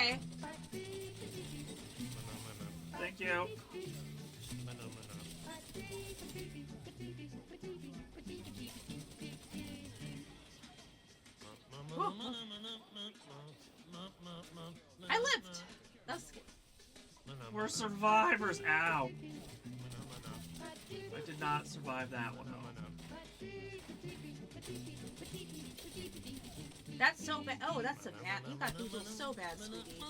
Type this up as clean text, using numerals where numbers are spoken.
Okay. Thank you. I lived. That's good. We're survivors. Ow. I did not survive that one. That's so bad. Oh, that's so bad. You got boozled so bad, sweetie.